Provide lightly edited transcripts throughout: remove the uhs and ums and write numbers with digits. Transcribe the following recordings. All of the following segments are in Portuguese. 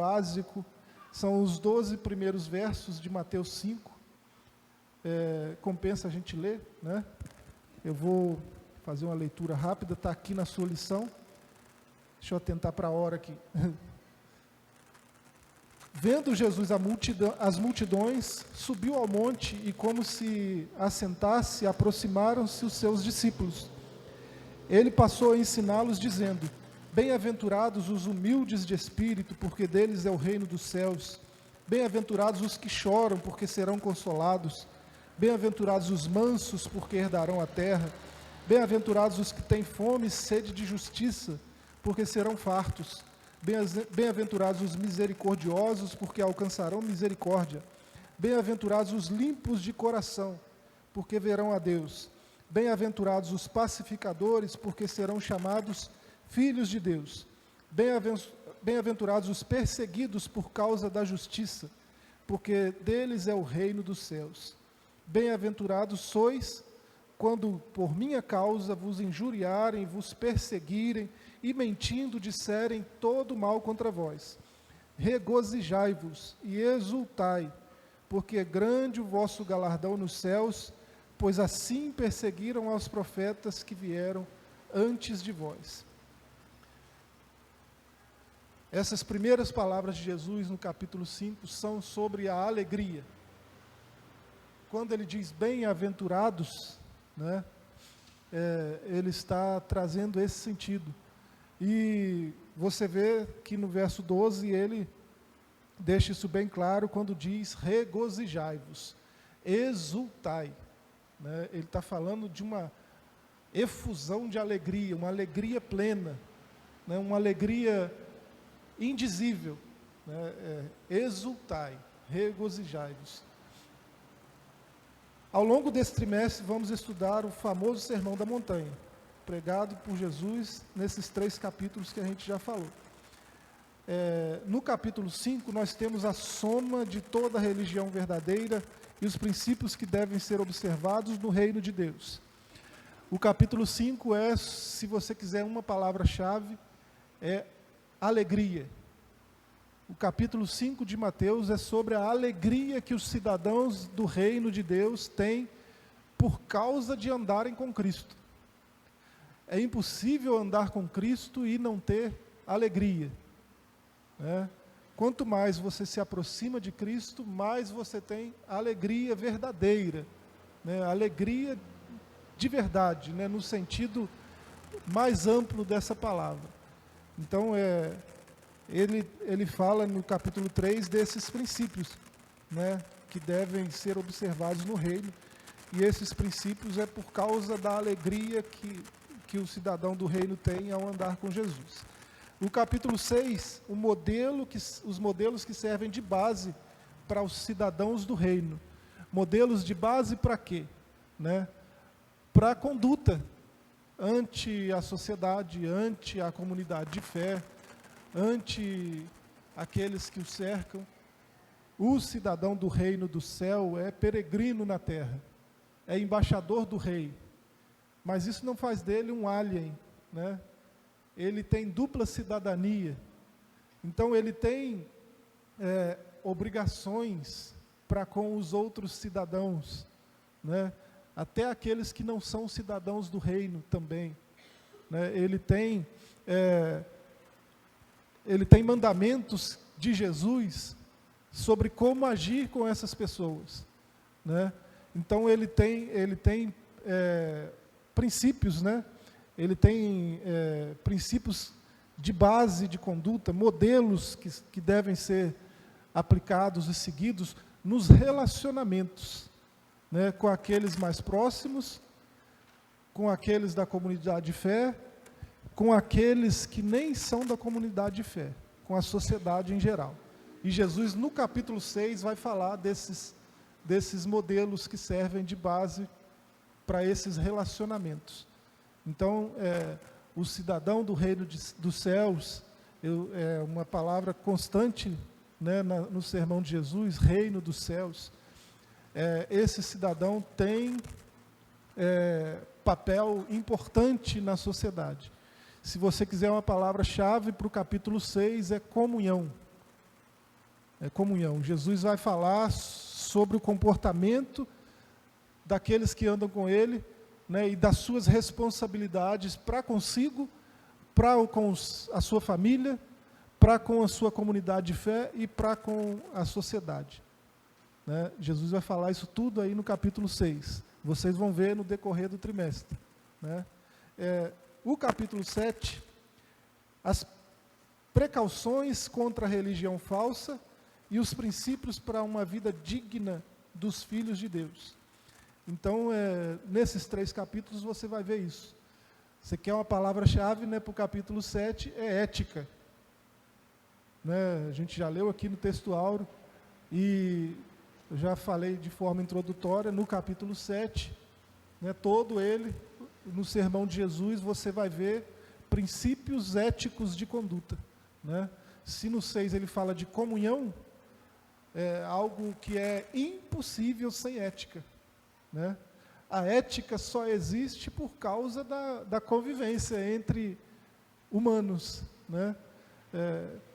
básico, são os 12 primeiros versos de Mateus 5. Compensa a gente ler, né? Eu vou fazer uma leitura rápida, está aqui na sua lição. Deixa eu atentar para a hora aqui. Vendo Jesus as multidões, subiu ao monte e, como se assentasse, aproximaram-se os seus discípulos. Ele passou a ensiná-los, dizendo: Bem-aventurados os humildes de espírito, porque deles é o reino dos céus. Bem-aventurados os que choram, porque serão consolados. Bem-aventurados os mansos, porque herdarão a terra. Bem-aventurados os que têm fome e sede de justiça, porque serão fartos. Bem-aventurados os misericordiosos, porque alcançarão misericórdia. Bem-aventurados os limpos de coração, porque verão a Deus. Bem-aventurados os pacificadores, porque serão chamados filhos de Deus. Bem-aventurados os perseguidos por causa da justiça, porque deles é o reino dos céus. Bem-aventurados sois, quando por minha causa vos injuriarem, vos perseguirem, e mentindo disserem todo mal contra vós. Regozijai-vos e exultai, porque é grande o vosso galardão nos céus, pois assim perseguiram aos profetas que vieram antes de vós. Essas primeiras palavras de Jesus no capítulo 5 são sobre a alegria. Quando ele diz bem-aventurados, né, ele está trazendo esse sentido. E você vê que no verso 12 ele deixa isso bem claro quando diz regozijai-vos, exultai. Né? Ele está falando de uma efusão de alegria, uma alegria plena, né? Uma alegria indizível. Né? Exultai, regozijai-vos. Ao longo desse trimestre vamos estudar o famoso Sermão da Montanha, pregado por Jesus nesses 3 capítulos que a gente já falou. No capítulo 5 nós temos a soma de toda a religião verdadeira e os princípios que devem ser observados no reino de Deus. O capítulo 5 se você quiser uma palavra-chave, é alegria. O capítulo 5 de Mateus é sobre a alegria que os cidadãos do reino de Deus têm por causa de andarem com Cristo. É impossível andar com Cristo e não ter alegria. Né? Quanto mais você se aproxima de Cristo, mais você tem alegria verdadeira. Né? Alegria de verdade, né? No sentido mais amplo dessa palavra. Então, ele fala no capítulo 3 desses princípios, né? Que devem ser observados no reino. E esses princípios é por causa da alegria que o cidadão do reino tem ao andar com Jesus. No capítulo 6, os modelos que servem de base para os cidadãos do reino. Modelos de base para quê? Né? Para a conduta ante a sociedade, ante a comunidade de fé, ante aqueles que o cercam. O cidadão do reino do céu é peregrino na terra, é embaixador do rei. Mas isso não faz dele um alien, né? Ele tem dupla cidadania. Então ele tem obrigações para com os outros cidadãos, né? Até aqueles que não são cidadãos do reino também. Né? Ele tem mandamentos de Jesus sobre como agir com essas pessoas. Né? Então ele tem princípios, né? Ele tem princípios de base de conduta, modelos que devem ser aplicados e seguidos nos relacionamentos, né? Com aqueles mais próximos, com aqueles da comunidade de fé, com aqueles que nem são da comunidade de fé, com a sociedade em geral. E Jesus, no capítulo 6, vai falar desses modelos que servem de base para esses relacionamentos. Então, o cidadão do reino dos céus, é uma palavra constante, né, no sermão de Jesus, reino dos céus. Esse cidadão tem papel importante na sociedade. Se você quiser uma palavra-chave para o capítulo 6, é comunhão. comunhão. Jesus vai falar sobre o comportamento daqueles que andam com ele, né, e das suas responsabilidades para consigo, para com a sua família, para com a sua comunidade de fé e para com a sociedade. Né? Jesus vai falar isso tudo aí no capítulo 6. Vocês vão ver no decorrer do trimestre. Né? O capítulo 7, as precauções contra a religião falsa e os princípios para uma vida digna dos filhos de Deus. Então, nesses 3 capítulos você vai ver isso. Você quer uma palavra-chave, né, para o capítulo 7, é ética. Né, a gente já leu aqui no texto áureo, e eu já falei de forma introdutória, no capítulo 7, né, todo ele, no sermão de Jesus, você vai ver princípios éticos de conduta. Né? Se no 6 ele fala de comunhão, é algo que é impossível sem ética. Né? A ética só existe por causa da convivência entre humanos. Né?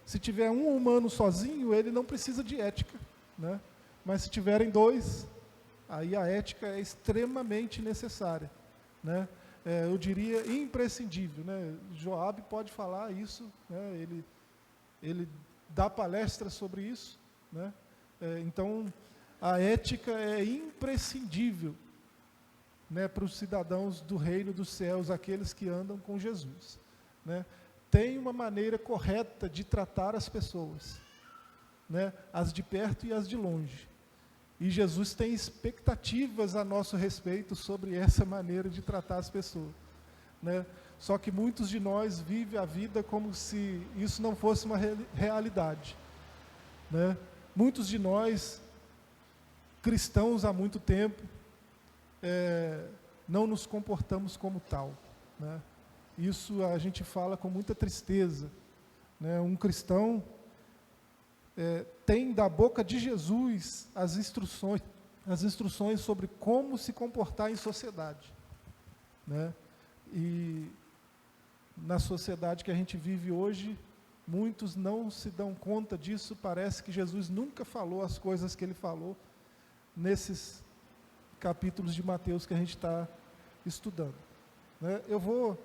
Se tiver um humano sozinho, ele não precisa de ética. Né? Mas se tiverem 2, aí a ética é extremamente necessária. Né? Eu diria imprescindível. Né? Joabe pode falar isso, né? Ele dá palestras sobre isso. Né? Então, a ética é imprescindível, né, para os cidadãos do reino dos céus, aqueles que andam com Jesus. Né? Tem uma maneira correta de tratar as pessoas, né, as de perto e as de longe. E Jesus tem expectativas a nosso respeito sobre essa maneira de tratar as pessoas. Né? Só que muitos de nós vivem a vida como se isso não fosse uma realidade. Né? Muitos de nós, cristãos há muito tempo, não nos comportamos como tal. Né? Isso a gente fala com muita tristeza. Né? Um cristão tem da boca de Jesus as instruções sobre como se comportar em sociedade. Né? E na sociedade que a gente vive hoje, muitos não se dão conta disso. Parece que Jesus nunca falou as coisas que ele falou nesses capítulos de Mateus que a gente está estudando. Né? Eu vou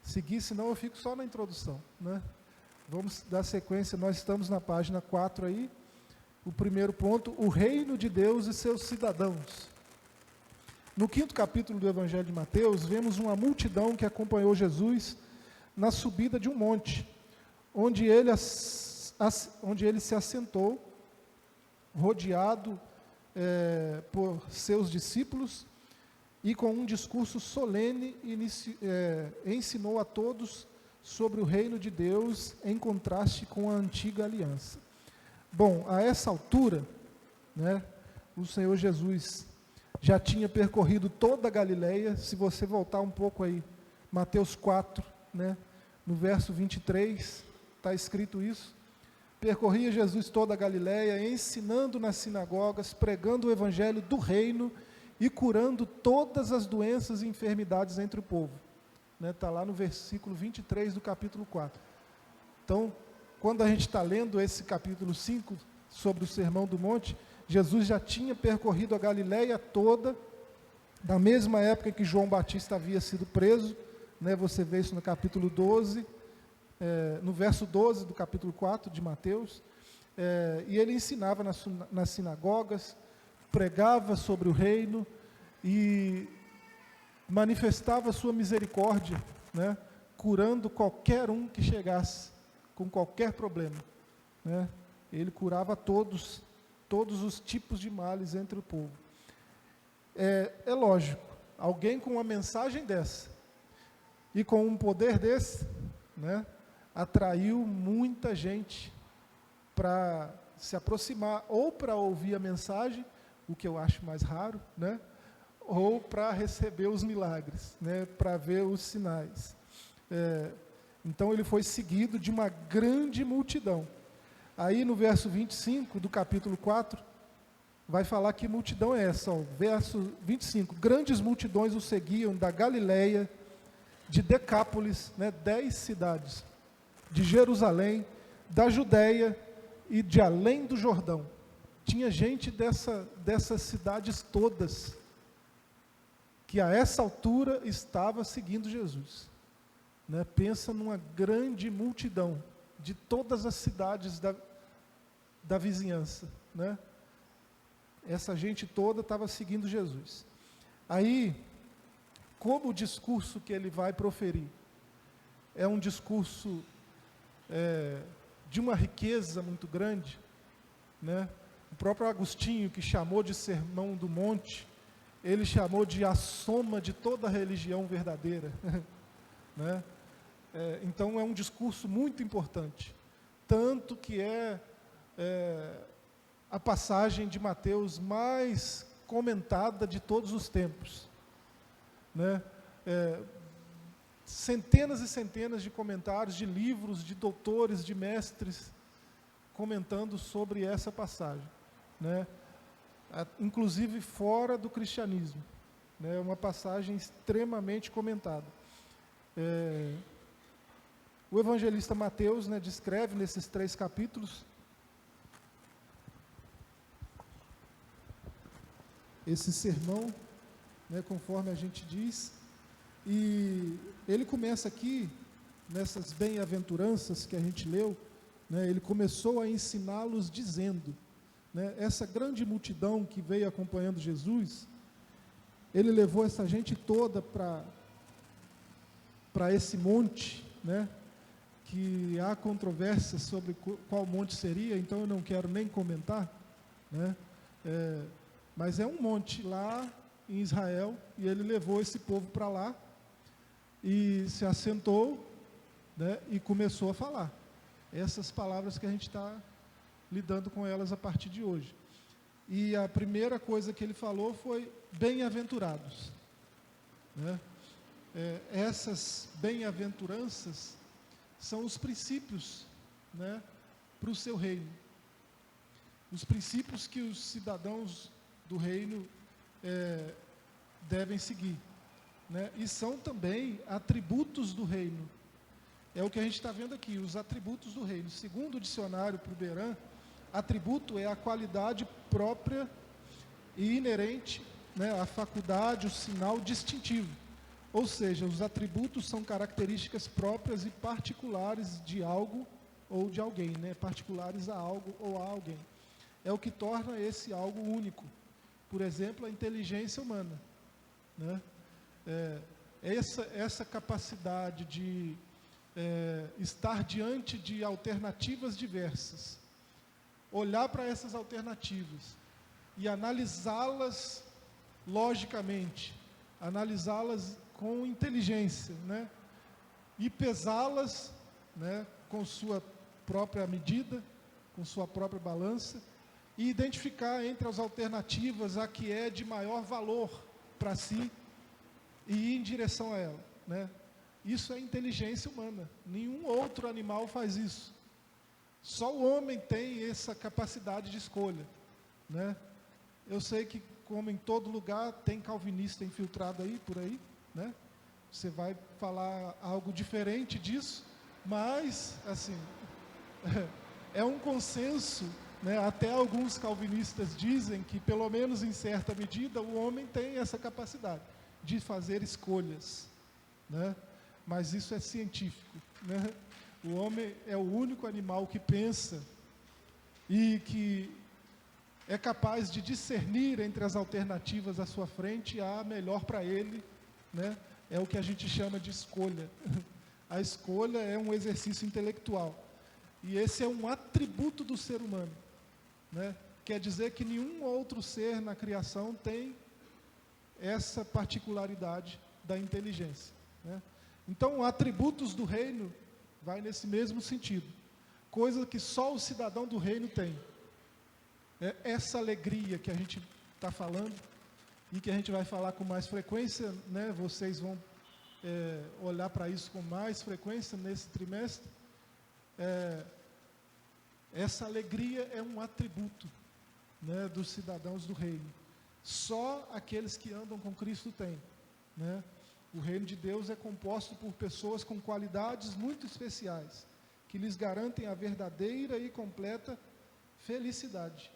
seguir, senão eu fico só na introdução. Né? Vamos dar sequência, nós estamos na página 4 aí. O primeiro ponto, o reino de Deus e seus cidadãos. No 5º capítulo do Evangelho de Mateus, vemos uma multidão que acompanhou Jesus na subida de um monte, onde ele se assentou, rodeado por seus discípulos, e com um discurso solene ensinou a todos sobre o reino de Deus, em contraste com a antiga aliança. Bom, a essa altura, né, o Senhor Jesus já tinha percorrido toda a Galileia. Se você voltar um pouco aí, Mateus 4, né, no verso 23, está escrito isso. Percorria Jesus toda a Galileia, ensinando nas sinagogas, pregando o evangelho do reino e curando todas as doenças e enfermidades entre o povo. Está lá no versículo 23 do capítulo 4. Então, quando a gente está lendo esse capítulo 5, sobre o Sermão do Monte, Jesus já tinha percorrido a Galileia toda, na mesma época que João Batista havia sido preso. Né, você vê isso no capítulo 12, no verso 12 do capítulo 4 de Mateus, e ele ensinava nas sinagogas, pregava sobre o reino e manifestava sua misericórdia, né, curando qualquer um que chegasse com qualquer problema. Né? Ele curava todos os tipos de males entre o povo. É lógico, alguém com uma mensagem dessa e com um poder desse, né, atraiu muita gente para se aproximar, ou para ouvir a mensagem, o que eu acho mais raro, né, ou para receber os milagres, né, para ver os sinais. Então ele foi seguido de uma grande multidão. Aí no verso 25 do capítulo 4, vai falar que multidão é essa. Ó, verso 25, grandes multidões o seguiam da Galileia, de Decápolis, né, 10 cidades, de Jerusalém, da Judéia e de além do Jordão. Tinha gente dessas cidades todas que a essa altura estava seguindo Jesus. Né? Pensa numa grande multidão de todas as cidades da vizinhança. Né? Essa gente toda estava seguindo Jesus. Aí, como o discurso que ele vai proferir é um discurso de uma riqueza muito grande, né? O próprio Agostinho, que chamou de Sermão do Monte, ele chamou de a soma de toda a religião verdadeira. Né? Então é um discurso muito importante, tanto que a passagem de Mateus mais comentada de todos os tempos. Né? Centenas e centenas de comentários, de livros, de doutores, de mestres, comentando sobre essa passagem. Né? Inclusive fora do cristianismo. Né? Uma passagem extremamente comentada. O evangelista Mateus, né, descreve nesses 3 capítulos esse sermão, né, conforme a gente diz, e ele começa aqui, nessas bem-aventuranças que a gente leu, né, ele começou a ensiná-los dizendo, né, essa grande multidão que veio acompanhando Jesus, ele levou essa gente toda para esse monte, né, que há controvérsia sobre qual monte seria, então eu não quero nem comentar, né, mas é um monte lá em Israel, e ele levou esse povo para lá, e se assentou, né, e começou a falar essas palavras que a gente está lidando com elas a partir de hoje. E a primeira coisa que ele falou foi bem-aventurados. Né? Essas bem-aventuranças são os princípios, né, para o seu reino. Os princípios que os cidadãos do reino devem seguir. Né? E são também atributos do reino. É o que a gente está vendo aqui, os atributos do reino. Segundo o dicionário Puberan, atributo é a qualidade própria e inerente, né, à faculdade, o sinal distintivo. Ou seja, os atributos são características próprias e particulares de algo ou de alguém, né, particulares a algo ou a alguém. É o que torna esse algo único. Por exemplo, a inteligência humana. Né? Essa capacidade de estar diante de alternativas diversas, olhar para essas alternativas e analisá-las logicamente, analisá-las com inteligência, né? E pesá-las, né, com sua própria medida, com sua própria balança, e identificar entre as alternativas a que é de maior valor para si e ir em direção a ela. Né? Isso é inteligência humana. Nenhum outro animal faz isso. Só o homem tem essa capacidade de escolha. Né? Eu sei que, como em todo lugar, tem calvinista infiltrado aí, por aí. Né? Você vai falar algo diferente disso, mas, assim, é um consenso, né? Até alguns calvinistas dizem que, pelo menos em certa medida, o homem tem essa capacidade de fazer escolhas. Né? Mas isso é científico. Né? O homem é o único animal que pensa e que é capaz de discernir entre as alternativas à sua frente a melhor para ele. Né? É o que a gente chama de escolha. A escolha é um exercício intelectual. E esse é um atributo do ser humano. Né? Quer dizer que nenhum outro ser na criação tem essa particularidade da inteligência. Né? Então, atributos do reino vai nesse mesmo sentido. Coisa que só o cidadão do reino tem. É essa alegria que a gente está falando e que a gente vai falar com mais frequência, né? Vocês vão olhar para isso com mais frequência nesse trimestre. Essa alegria é um atributo, né, dos cidadãos do reino. Só aqueles que andam com Cristo têm. Né? O reino de Deus é composto por pessoas com qualidades muito especiais, que lhes garantem a verdadeira e completa felicidade.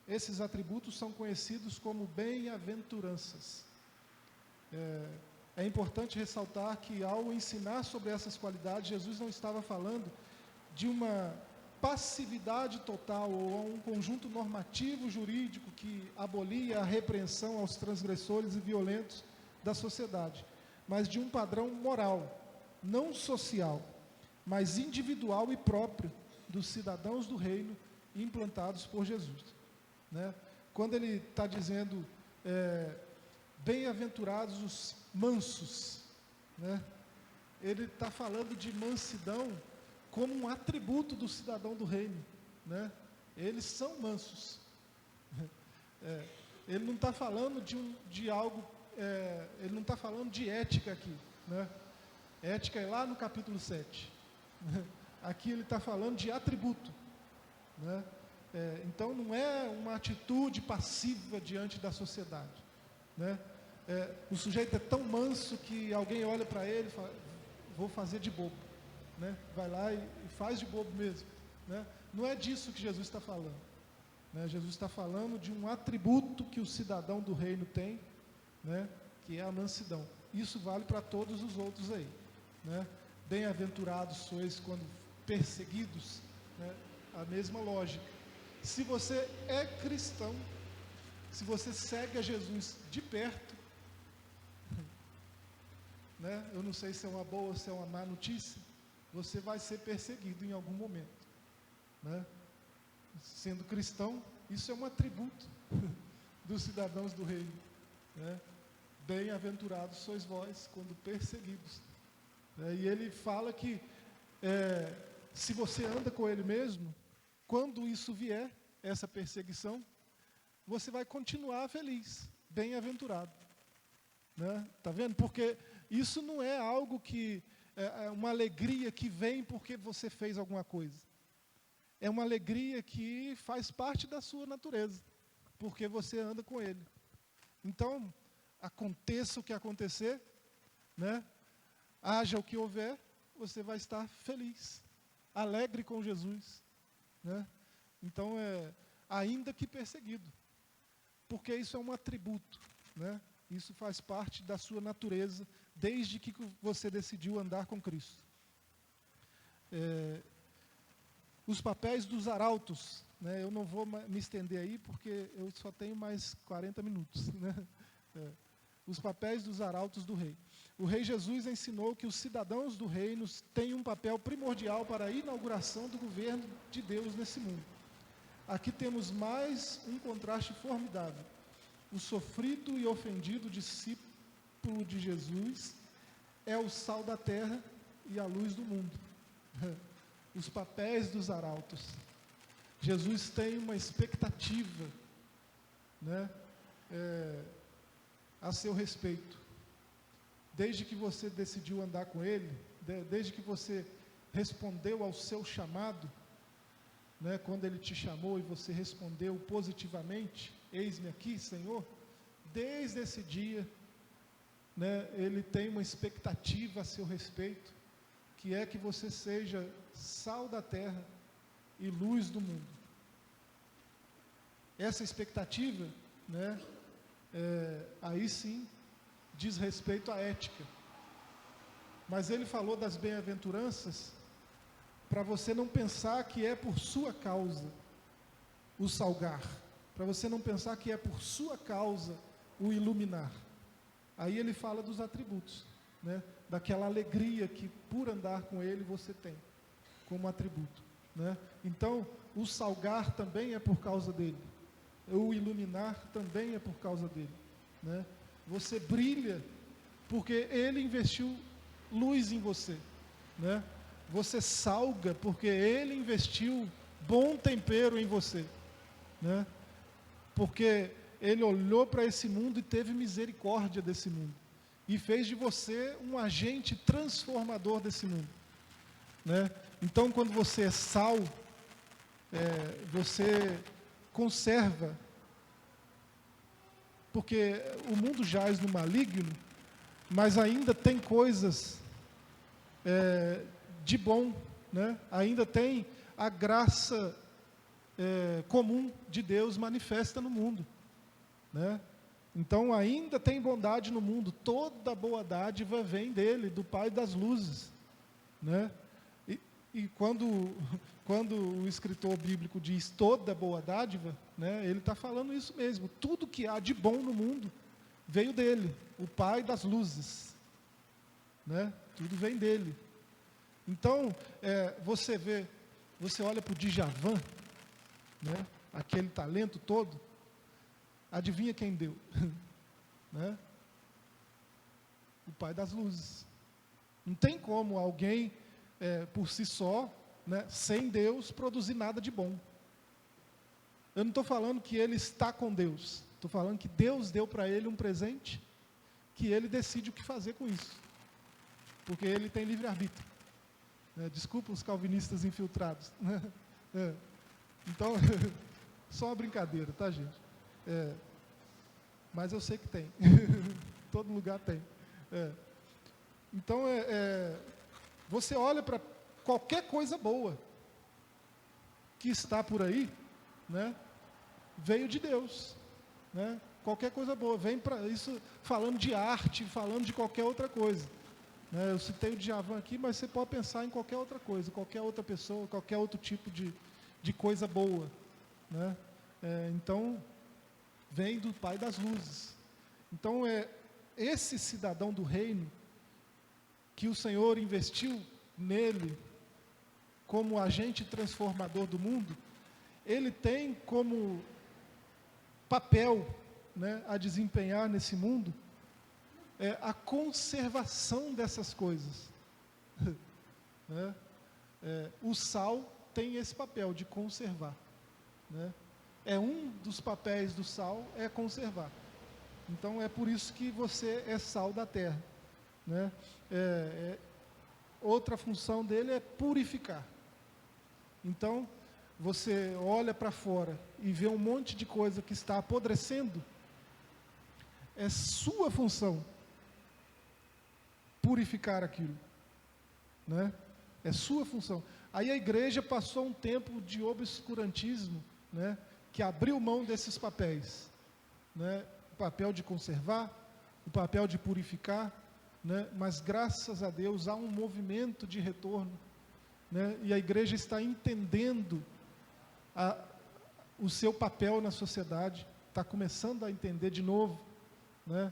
Esses atributos são conhecidos como bem-aventuranças. É importante ressaltar que, ao ensinar sobre essas qualidades, Jesus não estava falando de uma passividade total ou a um conjunto normativo jurídico que abolia a repreensão aos transgressores e violentos da sociedade, mas de um padrão moral, não social, mas individual e próprio dos cidadãos do reino implantados por Jesus, né? Quando ele está dizendo bem-aventurados os mansos, né? Ele está falando de mansidão como um atributo do cidadão do reino, né? Eles são mansos. Ele não está falando de algo, ele não está falando de ética aqui, né? Ética é lá no capítulo 7. Aqui ele está falando de atributo, né? Então não é uma atitude passiva diante da sociedade, né? O sujeito é tão manso que alguém olha para ele e fala, vou fazer de bobo, né? Vai lá e faz de bobo mesmo, né? Não é disso que Jesus está falando, né? Jesus está falando de um atributo que o cidadão do reino tem, né? Que é a mansidão. Isso vale para todos os outros aí, né? Bem-aventurados sois quando perseguidos, né? A mesma lógica. Se você é cristão, se você segue a Jesus de perto, né? Eu não sei se é uma boa ou se é uma má notícia, você vai ser perseguido em algum momento, né? Sendo cristão, isso é um atributo dos cidadãos do reino, né? Bem-aventurados sois vós quando perseguidos, né? E ele fala que se você anda com ele mesmo, quando isso vier, essa perseguição, você vai continuar feliz, bem-aventurado, né? Tá vendo? Porque isso não é algo que é uma alegria que vem porque você fez alguma coisa. É uma alegria que faz parte da sua natureza, porque você anda com ele. Então, aconteça o que acontecer, né? Haja o que houver, você vai estar feliz, alegre com Jesus, né? Então, ainda que perseguido, porque isso é um atributo, né? Isso faz parte da sua natureza, desde que você decidiu andar com Cristo. Os papéis dos arautos, né? Eu não vou me estender aí, porque eu só tenho mais 40 minutos, né? Os papéis dos arautos do rei. O rei Jesus ensinou que os cidadãos do reino têm um papel primordial para a inauguração do governo de Deus nesse mundo. Aqui temos mais um contraste formidável. O sofrido e ofendido discípulo de Jesus é o sal da terra e a luz do mundo. Os papéis dos arautos. Jesus tem uma expectativa, né, a seu respeito. Desde que você decidiu andar com Ele, desde que você respondeu ao seu chamado, né, quando Ele te chamou e você respondeu positivamente, eis-me aqui, Senhor, desde esse dia, né, Ele tem uma expectativa a seu respeito, que é que você seja sal da terra e luz do mundo. Essa expectativa, né, aí sim, diz respeito à ética. Mas ele falou das bem-aventuranças para você não pensar que é por sua causa o salgar, para você não pensar que é por sua causa o iluminar. Aí ele fala dos atributos, né, daquela alegria que por andar com ele você tem como atributo, né? Então, o salgar também é por causa dele, o iluminar também é por causa dele, né? Você brilha porque ele investiu luz em você, né? Você salga porque ele investiu bom tempero em você, né? Porque ele olhou para esse mundo e teve misericórdia desse mundo e fez de você um agente transformador desse mundo, né? Então, quando você é sal, você conserva, porque o mundo jaz no maligno, mas ainda tem coisas de bom, né? Ainda tem a graça comum de Deus manifesta no mundo, né? Então, ainda tem bondade no mundo. Toda boa dádiva vem dele, do Pai das luzes, né? E quando o escritor bíblico diz toda boa dádiva, né, ele está falando isso mesmo. Tudo que há de bom no mundo veio dele, o Pai das luzes, né? Tudo vem dele. Então, você olha para o Djavan, né, aquele talento todo, adivinha quem deu? Né? O Pai das luzes. Não tem como alguém, por si só, né, sem Deus, produzir nada de bom. Eu não estou falando que ele está com Deus. Estou falando que Deus deu para ele um presente, que ele decide o que fazer com isso. Porque ele tem livre-arbítrio. Desculpa os calvinistas infiltrados. Então, só uma brincadeira, tá, gente? Mas eu sei que tem. Todo lugar tem. Então, você olha para qualquer coisa boa que está por aí, né, veio de Deus, né? Qualquer coisa boa, vem para isso, falando de arte, falando de qualquer outra coisa, né? Eu citei o Djavan aqui, mas você pode pensar em qualquer outra coisa, qualquer outra pessoa, qualquer outro tipo de coisa boa, né? Então, vem do Pai das luzes. Então, esse cidadão do reino, que o Senhor investiu nele, como agente transformador do mundo, ele tem como papel, né, a desempenhar nesse mundo, a conservação dessas coisas. Né? O sal tem esse papel de conservar, né? Um dos papéis do sal é conservar. Então, é por isso que você é sal da terra, né? Outra função dele é purificar. Então, você olha para fora e vê um monte de coisa que está apodrecendo, é sua função purificar aquilo, né? É sua função. Aí a igreja passou um tempo de obscurantismo, né, que abriu mão desses papéis, né? O papel de conservar, o papel de purificar, né? Mas graças a Deus há um movimento de retorno, né? E a igreja está entendendo o seu papel na sociedade, está começando a entender de novo, né?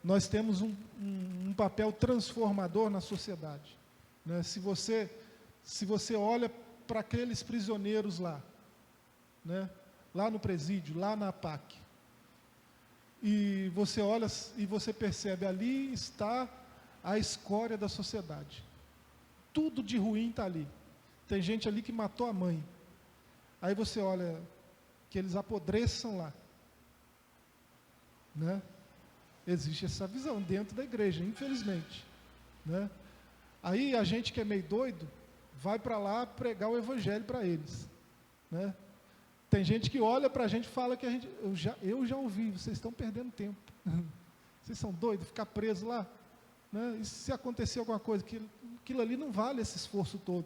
Nós temos um papel transformador na sociedade, né? Se você olha para aqueles prisioneiros lá, né, lá no presídio, lá na APAC, e você olha e você percebe, ali está a escória da sociedade. Tudo de ruim está ali. Tem gente ali que matou a mãe. Aí você olha que eles apodreçam lá, né? Existe essa visão dentro da igreja, infelizmente, né? Aí a gente que é meio doido vai para lá pregar o evangelho para eles, né? Tem gente que olha para a gente e fala que eu já ouvi, vocês estão perdendo tempo. Vocês são doidos, ficar preso lá, né? E se acontecer alguma coisa, aquilo ali não vale esse esforço todo.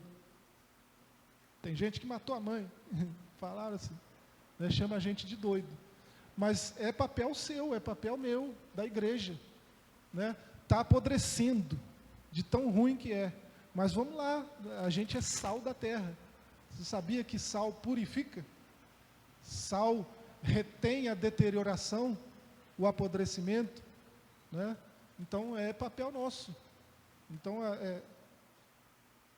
Tem gente que matou a mãe, falaram assim, né? Chama a gente de doido. Mas é papel seu, é papel meu, da igreja, né? Está apodrecendo, de tão ruim que é. Mas vamos lá, a gente é sal da terra. Você sabia que sal purifica? Sal retém a deterioração, o apodrecimento, né? Então é papel nosso. Então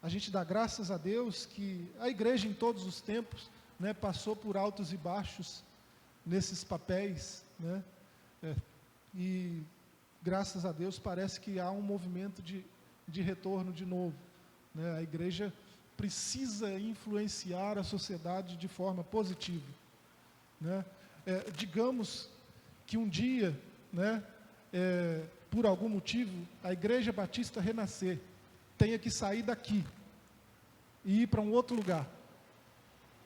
a gente dá graças a Deus que a igreja em todos os tempos, né, passou por altos e baixos nesses papéis, né? E graças a Deus parece que há um movimento de retorno de novo, né? A igreja precisa influenciar a sociedade de forma positiva, né? Digamos que um dia, né, por algum motivo, a Igreja Batista Renascer tenha que sair daqui e ir para um outro lugar.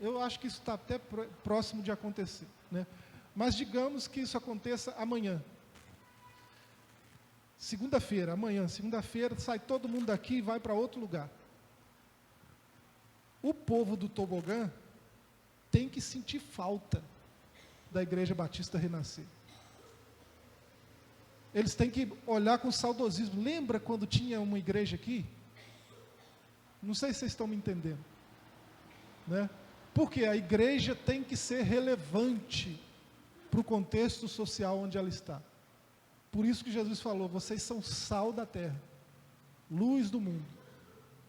Eu acho que isso está até próximo de acontecer, né? Mas digamos que isso aconteça amanhã. Amanhã, segunda-feira, sai todo mundo daqui e vai para outro lugar. O povo do tobogã têm que sentir falta da Igreja Batista Renascer. Eles têm que olhar com saudosismo. Lembra quando tinha uma igreja aqui? Não sei se vocês estão me entendendo, né? Porque a igreja tem que ser relevante para o contexto social onde ela está. Por isso que Jesus falou: vocês são sal da terra, luz do mundo,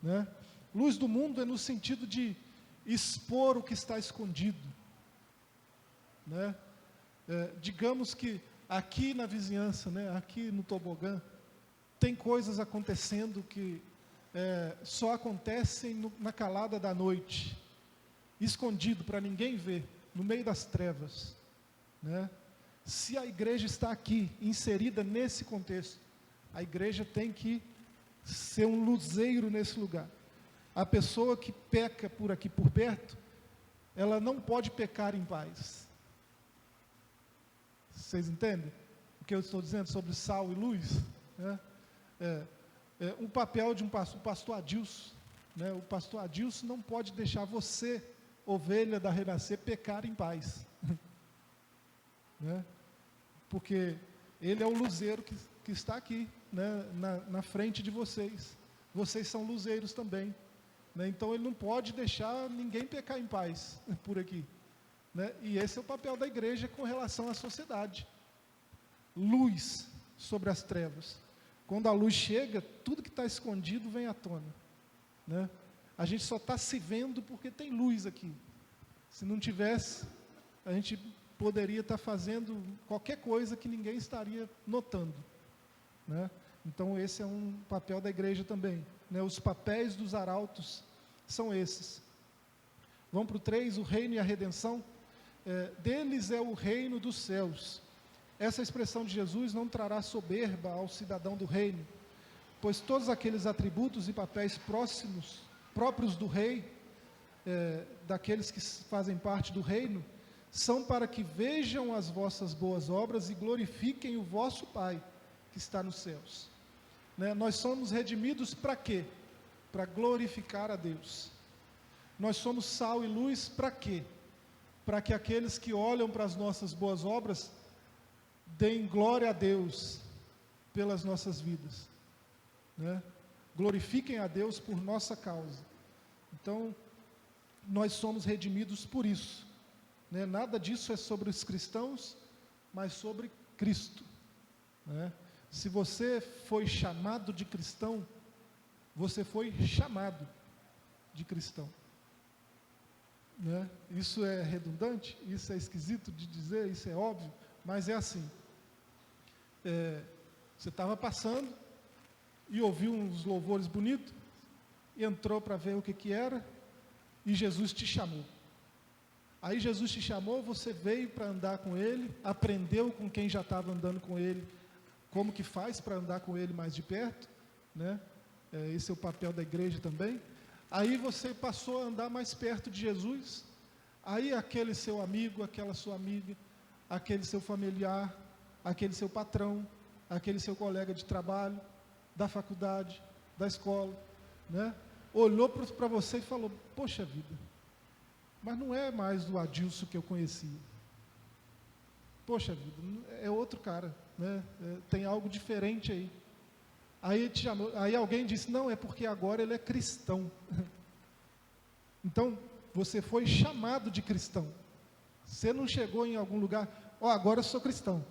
né? Luz do mundo é no sentido de expor o que está escondido, né? Digamos que aqui na vizinhança, né, aqui no tobogã, tem coisas acontecendo que só acontecem na calada da noite, escondido para ninguém ver, no meio das trevas, né? Se a igreja está aqui, inserida nesse contexto, a igreja tem que ser um luzeiro nesse lugar. A pessoa que peca por aqui por perto, ela não pode pecar em paz. Vocês entendem o que eu estou dizendo sobre sal e luz, né? O papel de um pastor, o pastor Adilson, né? O pastor Adilson não pode deixar você, ovelha da Renascer, pecar em paz, né? Porque ele é o luzeiro que está aqui, né? na frente de vocês. Vocês são luzeiros também, né? Então ele não pode deixar ninguém pecar em paz por aqui, né? E esse é o papel da igreja com relação à sociedade. Luz sobre as trevas. Quando a luz chega, tudo que está escondido vem à tona, né? A gente só está se vendo porque tem luz aqui. Se não tivesse, a gente poderia estar fazendo qualquer coisa que ninguém estaria notando, né? Então esse é um papel da igreja também, né? Os papéis dos arautos são esses. Vamos para o 3, o reino e a redenção. Deles é o reino dos céus. Essa expressão de Jesus não trará soberba ao cidadão do reino, pois todos aqueles atributos e papéis próprios do rei, daqueles que fazem parte do reino, são para que vejam as vossas boas obras e glorifiquem o vosso Pai, que está nos céus, né? Nós somos redimidos para quê? Para glorificar a Deus. Nós somos sal e luz para quê? Para que aqueles que olham para as nossas boas obras deem glória a Deus pelas nossas vidas, né? Glorifiquem a Deus por nossa causa. Então, nós somos redimidos por isso, né? Nada disso é sobre os cristãos, mas sobre Cristo, né? Se você foi chamado de cristão, você foi chamado de cristão, né? Isso é redundante, isso é esquisito de dizer, isso é óbvio, mas é assim. Você estava passando e ouviu uns louvores bonitos, entrou para ver o que era, e Jesus te chamou. Aí Jesus te chamou, você veio para andar com Ele, aprendeu com quem já estava andando com Ele, como que faz para andar com Ele mais de perto, né? Esse é o papel da igreja também. Aí você passou a andar mais perto de Jesus, aí aquele seu amigo, aquela sua amiga, aquele seu familiar, aquele seu patrão, aquele seu colega de trabalho, da faculdade, da escola, né? Olhou para você e falou: poxa vida, mas não é mais o Adilson que eu conhecia. Poxa vida, é outro cara, né? Tem algo diferente aí. Aí alguém disse: não, é porque agora ele é cristão. Então, você foi chamado de cristão. Você não chegou em algum lugar: agora eu sou cristão,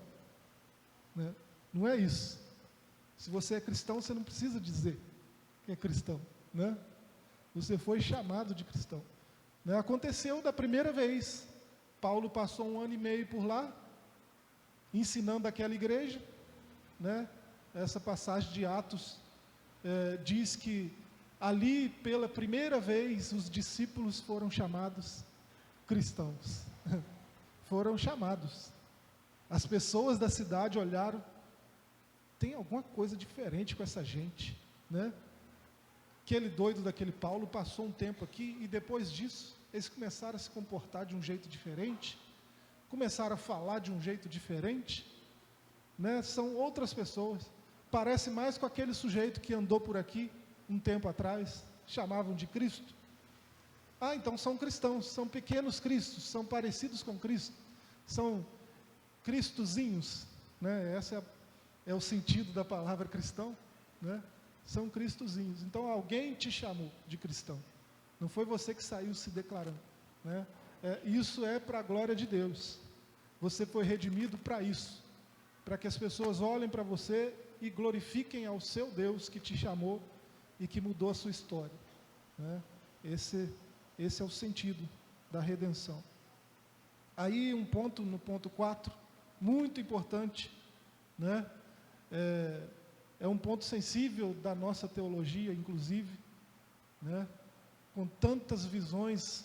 né? Não é isso. Se você é cristão, você não precisa dizer que é cristão, né? Você foi chamado de cristão, né? Aconteceu da primeira vez. Paulo passou 1 ano e meio por lá, ensinando aquela igreja, né? Essa passagem de Atos diz que ali, pela primeira vez, os discípulos foram chamados cristãos. Foram chamados. As pessoas da cidade olharam: tem alguma coisa diferente com essa gente, né? Aquele doido daquele Paulo passou um tempo aqui, e depois disso, eles começaram a se comportar de um jeito diferente, começaram a falar de um jeito diferente, né? São outras pessoas. Parece mais com aquele sujeito que andou por aqui um tempo atrás, chamavam de Cristo, Ah, então são cristãos, são pequenos cristos, são parecidos com Cristo, são cristozinhos, né? Esse é o sentido da palavra cristão, né? São cristozinhos. Então alguém te chamou de cristão, não foi você que saiu se declarando, né? Isso é para a glória de Deus. Você foi redimido para isso, para que as pessoas olhem para você e glorifiquem ao seu Deus que te chamou e que mudou a sua história, né? Esse é o sentido da redenção. Aí um ponto, no ponto 4, muito importante, né? É um ponto sensível da nossa teologia, inclusive, né? Com tantas visões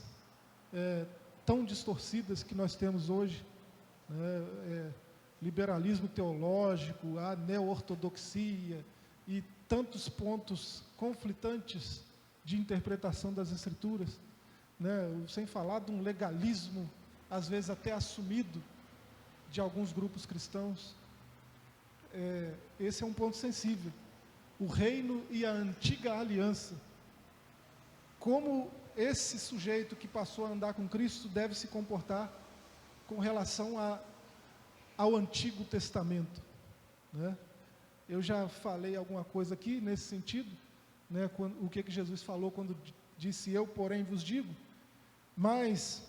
tão distorcidas que nós temos hoje, né? Liberalismo teológico, a neo-ortodoxia e tantos pontos conflitantes de interpretação das Escrituras, né? Sem falar de um legalismo, às vezes até assumido, de alguns grupos cristãos. Esse é um ponto sensível. O reino e a antiga aliança. Como esse sujeito que passou a andar com Cristo deve se comportar com relação ao Antigo Testamento, né? Eu já falei alguma coisa aqui nesse sentido, né? O que Jesus falou quando disse: eu, porém, vos digo. Mas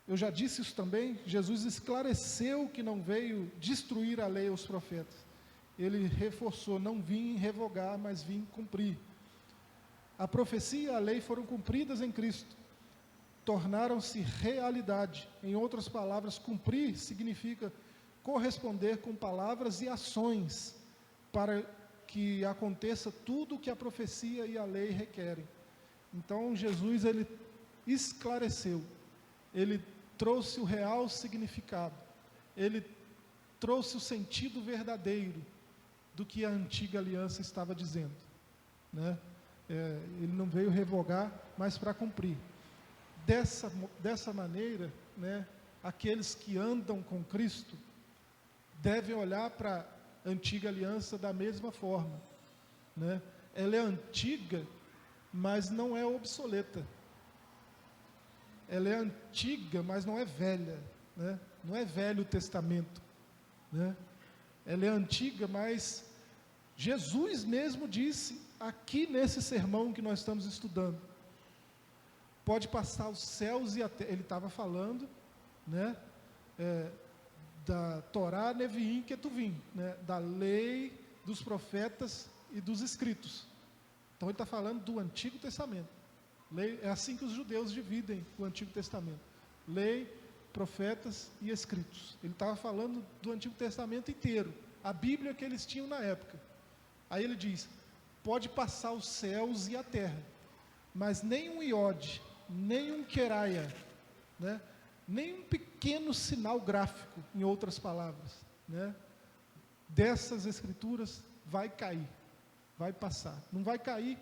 eu já disse isso também. Jesus esclareceu que não veio destruir a lei e os profetas. Ele reforçou: não vim revogar, mas vim cumprir. A profecia e a lei foram cumpridas em Cristo, tornaram-se realidade. Em outras palavras, cumprir significa corresponder com palavras e ações para que aconteça tudo o que a profecia e a lei requerem. Então Jesus, ele esclareceu, ele trouxe o real significado, ele trouxe o sentido verdadeiro do que a antiga aliança estava dizendo, né? Ele não veio revogar, mas para cumprir. Dessa maneira, né, aqueles que andam com Cristo devem olhar para a antiga aliança da mesma forma, né? Ela é antiga, mas não é obsoleta. Ela é antiga, mas não é velha, né? Não é Velho Testamento, né? Ela é antiga, mas Jesus mesmo disse aqui nesse sermão que nós estamos estudando: pode passar os céus e a terra. Ele estava falando, né, da Torá, Neviim, Ketuvim, né, da lei, dos profetas e dos escritos. Então ele está falando do Antigo Testamento. Lei, é assim que os judeus dividem o Antigo Testamento: lei, profetas e escritos. Ele estava falando do Antigo Testamento inteiro, a Bíblia que eles tinham na época. Aí ele diz: pode passar os céus e a terra, mas nem um iode, nem um queraia, né, nem um pequeno sinal gráfico, em outras palavras, né, dessas escrituras vai cair, vai passar. Não vai cair,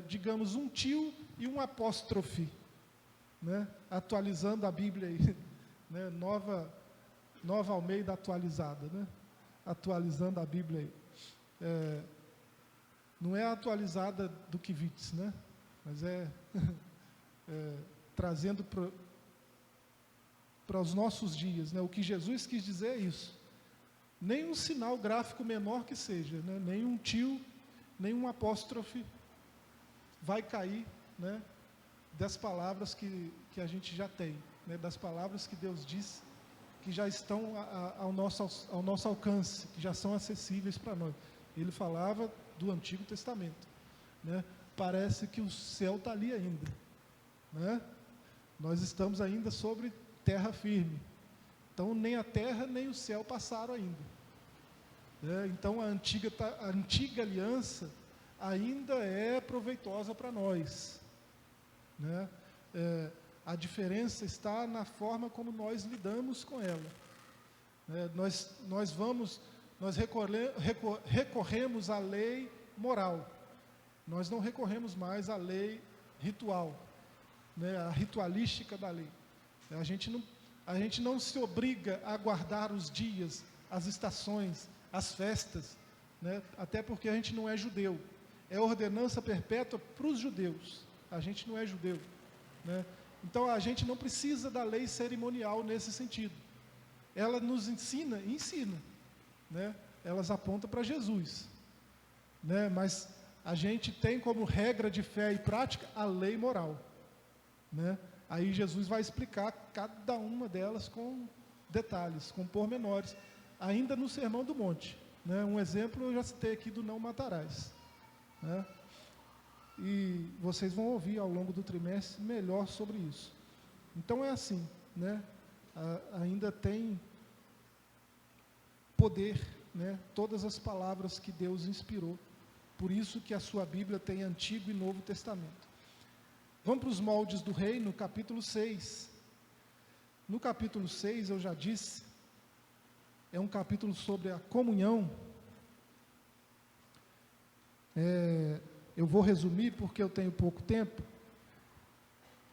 digamos, um tio e um apóstrofe, né, atualizando a Bíblia aí, né, nova Almeida atualizada, né, atualizando a Bíblia aí. Não é atualizada do Kivitz, né, mas trazendo para os nossos dias, né? O que Jesus quis dizer é isso. Nem um sinal gráfico menor que seja, né? Nem um tio, nem um apóstrofe vai cair, né, das palavras que a gente já tem, né? Das palavras que Deus diz, que já estão ao nosso alcance, que já são acessíveis para nós. Ele falava do Antigo Testamento, né? Parece que o céu está ali ainda, né? Nós estamos ainda sobre terra firme. Então nem a terra nem o céu passaram ainda, né? Então a antiga aliança ainda é proveitosa para nós, né? A diferença está na forma como nós lidamos com ela, né? Nós recorremos à lei moral. Nós não recorremos mais à lei ritual, né, a ritualística da lei. A gente não se obriga a guardar os dias, as estações, as festas, né, até porque a gente não é judeu. é ordenança perpétua para os judeus. A gente não é judeu, né? Então a gente não precisa da lei cerimonial nesse sentido. Ela nos ensina, né? Elas apontam para Jesus, né? Mas a gente tem como regra de fé e prática a lei moral, né? Aí Jesus vai explicar cada uma delas com detalhes, com pormenores, ainda no Sermão do Monte, né? Um exemplo eu já citei aqui do não matarás, né? E vocês vão ouvir ao longo do trimestre melhor sobre isso. Então é assim, né? Ainda tem poder, né? Todas as palavras que Deus inspirou. Por isso que a sua Bíblia tem Antigo e Novo Testamento. Vamos para os moldes do reino, capítulo 6. No capítulo 6, eu já disse, é um capítulo sobre a comunhão. Eu vou resumir porque eu tenho pouco tempo,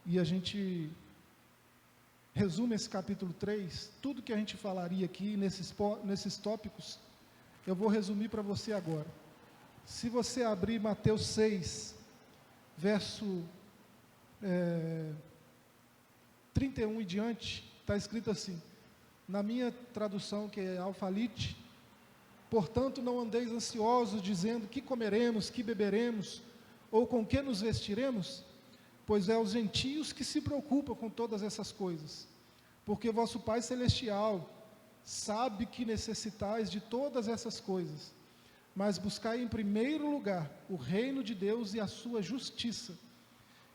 e a gente resume esse capítulo 3, tudo que a gente falaria aqui nesses tópicos, eu vou resumir para você agora. Se você abrir Mateus 6, verso 31 e diante, está escrito assim, na minha tradução, que é Alfalite: portanto, não andeis ansiosos, dizendo que comeremos, que beberemos, ou com que nos vestiremos, pois é os gentios que se preocupam com todas essas coisas. Porque vosso Pai Celestial sabe que necessitais de todas essas coisas. Mas buscai em primeiro lugar o reino de Deus e a sua justiça,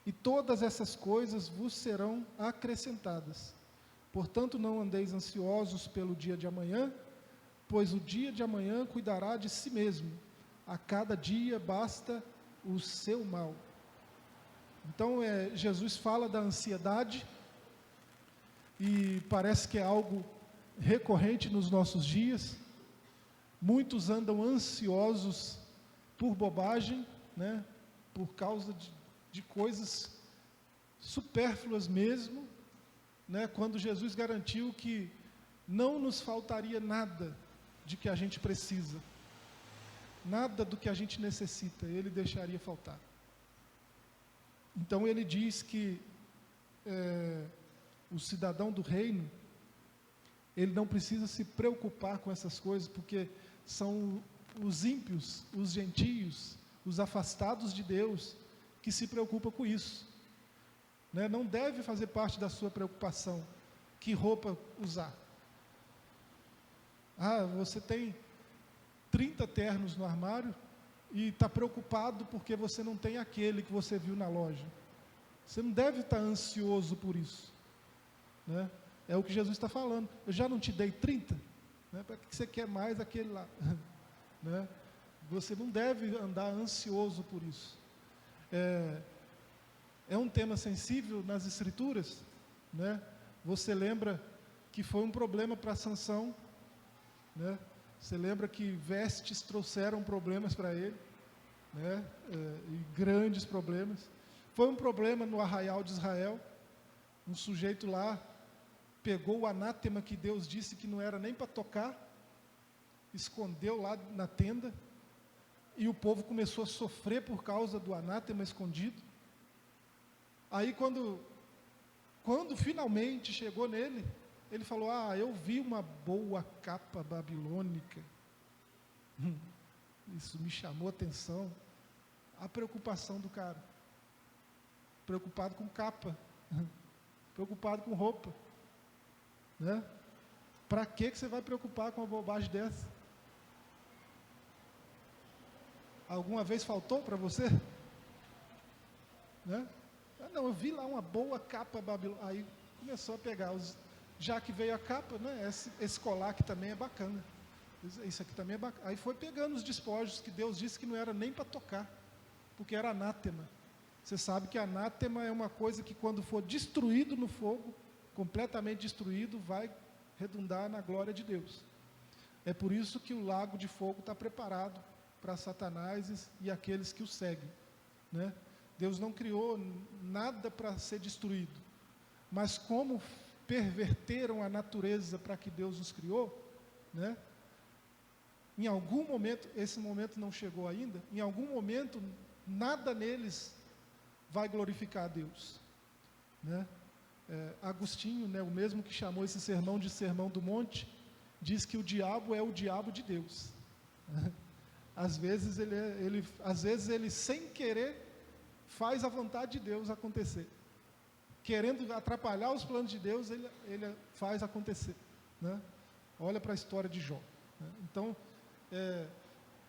e todas essas coisas vos serão acrescentadas. Portanto, não andeis ansiosos pelo dia de amanhã, pois o dia de amanhã cuidará de si mesmo. A cada dia basta o seu mal. Então, Jesus fala da ansiedade, e parece que é algo recorrente nos nossos dias. Muitos andam ansiosos por bobagem, né? Por causa de coisas supérfluas mesmo, né? Quando Jesus garantiu que não nos faltaria nada de que a gente precisa, nada do que a gente necessita, Ele deixaria faltar. Então Ele diz que o cidadão do reino, ele não precisa se preocupar com essas coisas, porque são os ímpios, os gentios, os afastados de Deus, que se preocupam com isso, né? Não deve fazer parte da sua preocupação que roupa usar. Você tem 30 ternos no armário e está preocupado porque você não tem aquele que você viu na loja. Você não deve estar ansioso por isso, né? É o que Jesus está falando. Eu já não te dei 30? Né? Para que você quer mais aquele lá? Né? Você não deve andar ansioso por isso. É um tema sensível nas Escrituras, né? Você lembra que foi um problema para Sansão, né? Você lembra que vestes trouxeram problemas para ele, né? E grandes problemas. Foi um problema no arraial de Israel. Um sujeito lá pegou o anátema que Deus disse que não era nem para tocar, escondeu lá na tenda, e o povo começou a sofrer por causa do anátema escondido. Aí quando finalmente chegou nele, ele falou: eu vi uma boa capa babilônica. Isso me chamou a atenção. A preocupação do cara, preocupado com capa, preocupado com roupa, né? Para que você vai preocupar com uma bobagem dessa? Alguma vez faltou para você? Né? Não, eu vi lá uma boa capa babilônica. Aí começou a pegar, já que veio a capa, né? Esse colar aqui também é bacana. Isso aqui também é bacana. Aí foi pegando os despojos que Deus disse que não era nem para tocar, porque era anátema. Você sabe que anátema é uma coisa que, quando for destruído no fogo, completamente destruído, vai redundar na glória de Deus. É por isso que o lago de fogo está preparado para Satanás e aqueles que o seguem, né? Deus não criou nada para ser destruído, mas como perverteram a natureza para que Deus os criou, né? Em algum momento, esse momento não chegou ainda, em algum momento, nada neles vai glorificar a Deus, né? Agostinho, né, o mesmo que chamou esse sermão de Sermão do Monte, diz que o diabo é o diabo de Deus. Às vezes ele sem querer faz a vontade de Deus acontecer, querendo atrapalhar os planos de Deus, ele faz acontecer, né? Olha para a história de Jó, né? Então,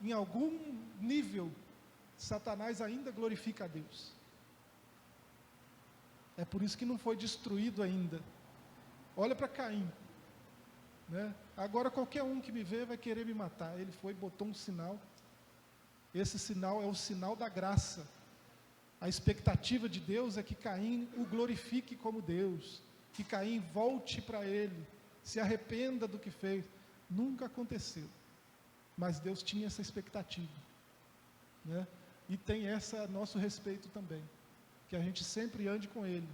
em algum nível, Satanás ainda glorifica a Deus. É por isso que não foi destruído ainda. Olha para Caim, né? Agora qualquer um que me vê vai querer me matar. Ele botou um sinal. Esse sinal é o sinal da graça. A expectativa de Deus é que Caim o glorifique como Deus, que Caim volte para ele, se arrependa do que fez. Nunca aconteceu, mas Deus tinha essa expectativa, né? E tem essa a nosso respeito também, que a gente sempre ande com Ele,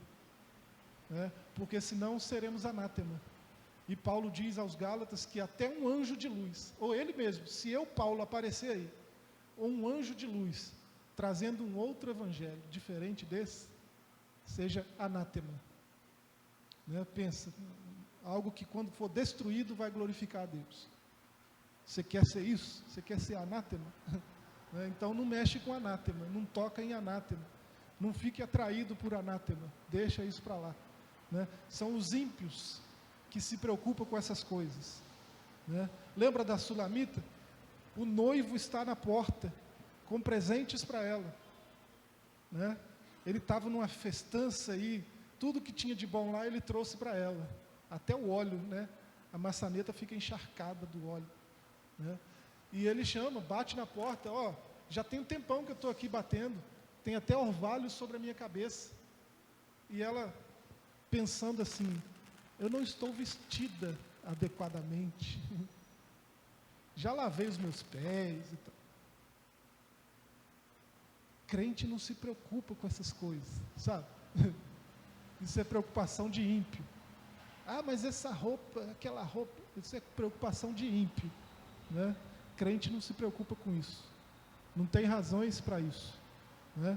né? Porque senão seremos anátema. E Paulo diz aos Gálatas que até um anjo de luz, ou ele mesmo, se eu, Paulo, aparecer aí, ou um anjo de luz, trazendo um outro evangelho diferente desse, seja anátema, né? Pensa, algo que quando for destruído vai glorificar a Deus. Você quer ser isso? Você quer ser anátema? Então não mexe com anátema, não toca em anátema, não fique atraído por anátema, deixa isso para lá, né? São os ímpios que se preocupam com essas coisas, né? Lembra da Sulamita? O noivo está na porta com presentes para ela, né? Ele estava numa festança aí, tudo que tinha de bom lá ele trouxe para ela, até o óleo, né? A maçaneta fica encharcada do óleo, né? E ele chama, bate na porta, ó, já tem um tempão que eu estou aqui batendo, tem até orvalho sobre a minha cabeça. E ela pensando assim, eu não estou vestida adequadamente, já lavei os meus pés e tal. Crente não se preocupa com essas coisas, sabe? Isso é preocupação de ímpio. Ah, mas essa roupa, aquela roupa, isso é preocupação de ímpio, né? Crente não se preocupa com isso, não tem razões para isso, né?